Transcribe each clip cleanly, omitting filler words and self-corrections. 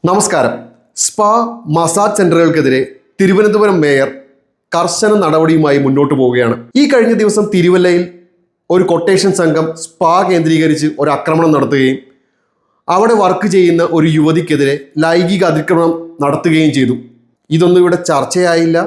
നമസ്കാരം. Spa massage സെന്ററുകൾക്കെതിരെ Thiruvananthapuram mayor കർശന നടപടിയുമായി മുന്നോട്ട് പോവുകയാണ്. ഈ കഴിഞ്ഞ ദിവസം തിരുവല്ലയിൽ ഒരു കൊട്ടേഷൻ സംഘം സ്പാ കേന്ദ്രീകരിച്ച് ഒരു ആക്രമണം നടത്തുകയും അവിടെ വർക്ക് ചെയ്യുന്ന ഒരു യുവതിക്കെതിരെ ലൈംഗിക അതിക്രമണം നടത്തുകയും ചെയ്തു. ഇതൊന്നും ഇവിടെ ചർച്ചയായില്ല,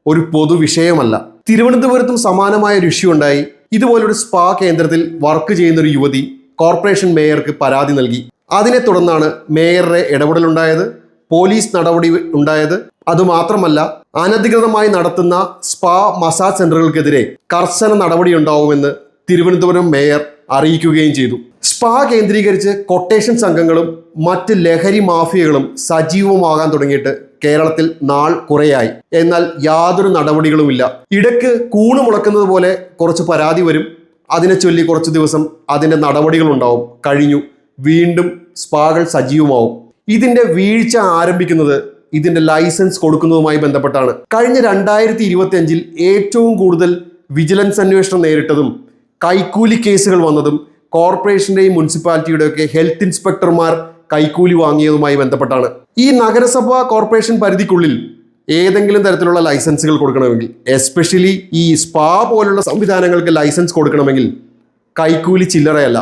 ഒരു പൊതുവിഷയമല്ല. തിരുവനന്തപുരത്തും സമാനമായ ഒരു ഇഷ്യൂ ഉണ്ടായി. ഇതുപോലൊരു സ്പാ കേന്ദ്രത്തിൽ വർക്ക് ചെയ്യുന്ന ഒരു യുവതി കോർപ്പറേഷൻ മേയർക്ക് പരാതി നൽകി. അതിനെ തുടർന്നാണ് മേയറുടെ ഇടപെടലുണ്ടായത്, പോലീസ് നടപടി ഉണ്ടായത്. അതുമാത്രമല്ല, അനധികൃതമായി നടത്തുന്ന സ്പാ മസാജ് സെന്ററുകൾക്കെതിരെ കർശന നടപടി ഉണ്ടാവുമെന്ന് തിരുവനന്തപുരം മേയർ അറിയിക്കുകയും ചെയ്തു. സ്പാ കേന്ദ്രീകരിച്ച് കൊട്ടേഷൻ സംഘങ്ങളും മറ്റ് ലഹരി മാഫിയകളും സജീവമാകാൻ തുടങ്ങിയിട്ട് കേരളത്തിൽ നാൾ കുറയായി. എന്നാൽ യാതൊരു നടപടികളുമില്ല. ഇടയ്ക്ക് കൂണ് മുളക്കുന്നത് പോലെ കുറച്ച് പരാതി വരും, അതിനെ ചൊല്ലി കുറച്ച് ദിവസം അതിൻ്റെ നടപടികളുണ്ടാവും, കഴിഞ്ഞു, വീണ്ടും സ്പാകൾ സജീവമാവും. ഇതിൻ്റെ വീഴ്ച ആരംഭിക്കുന്നത് ഇതിൻ്റെ ലൈസൻസ് കൊടുക്കുന്നതുമായി ബന്ധപ്പെട്ടാണ്. കഴിഞ്ഞ 2025 ഏറ്റവും കൂടുതൽ വിജിലൻസ് അന്വേഷണം നേരിട്ടതും കൈക്കൂലി കേസുകൾ വന്നതും കോർപ്പറേഷൻ്റെയും മുനിസിപ്പാലിറ്റിയുടെയൊക്കെ ഹെൽത്ത് ഇൻസ്പെക്ടർമാർ കൈക്കൂലി വാങ്ങിയതുമായി ബന്ധപ്പെട്ടാണ്. ഈ നഗരസഭ കോർപ്പറേഷൻ പരിധിക്കുള്ളിൽ ഏതെങ്കിലും തരത്തിലുള്ള ലൈസൻസുകൾ കൊടുക്കണമെങ്കിൽ, എസ്പെഷ്യലി ഈ സ്പാ പോലുള്ള സംവിധാനങ്ങൾക്ക് ലൈസൻസ് കൊടുക്കണമെങ്കിൽ കൈക്കൂലി ചില്ലറയല്ല.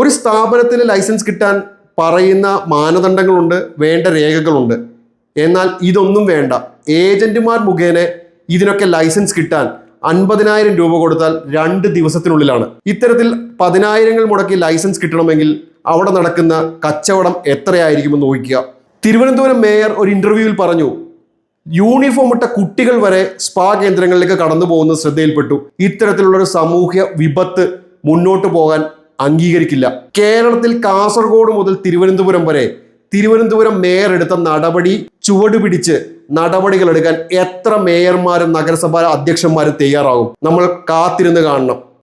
ഒരു സ്ഥാപനത്തിന് ലൈസൻസ് കിട്ടാൻ പറയുന്ന മാനദണ്ഡങ്ങളുണ്ട്, വേണ്ട രേഖകളുണ്ട്. എന്നാൽ ഇതൊന്നും വേണ്ട. ഏജന്റുമാർ മുഖേന ഇതിനൊക്കെ ലൈസൻസ് കിട്ടാൻ 50,000 രൂപ കൊടുത്താൽ 2 ദിവസത്തിനുള്ളിലാണ്. ഇത്തരത്തിൽ 10,000 മുടക്കി ലൈസൻസ് കിട്ടണമെങ്കിൽ അവിടെ നടക്കുന്ന കച്ചവടം എത്രയായിരിക്കുമെന്ന് നോക്കുക. തിരുവനന്തപുരം മേയർ ഒരു ഇന്റർവ്യൂവിൽ പറഞ്ഞു, യൂണിഫോം ഇട്ട കുട്ടികൾ വരെ സ്പാ കേന്ദ്രങ്ങളിലേക്ക് കടന്നു പോകുന്നത് ശ്രദ്ധയിൽപ്പെട്ടു. ഇത്തരത്തിലുള്ളൊരു സാമൂഹ്യ വിപത്ത് മുന്നോട്ട് പോകാൻ അംഗീകരിക്കില്ല. കേരളത്തിൽ കാസർഗോഡ് മുതൽ തിരുവനന്തപുരം വരെ തിരുവനന്തപുരം മേയർ എടുത്ത നടപടി ചുവടുപിടിച്ച് നടപടികൾ എടുക്കാൻ എത്ര മേയർമാരും നഗരസഭാ അധ്യക്ഷന്മാരും തയ്യാറാകും? നമ്മൾ കാത്തിരുന്ന് കാണണം.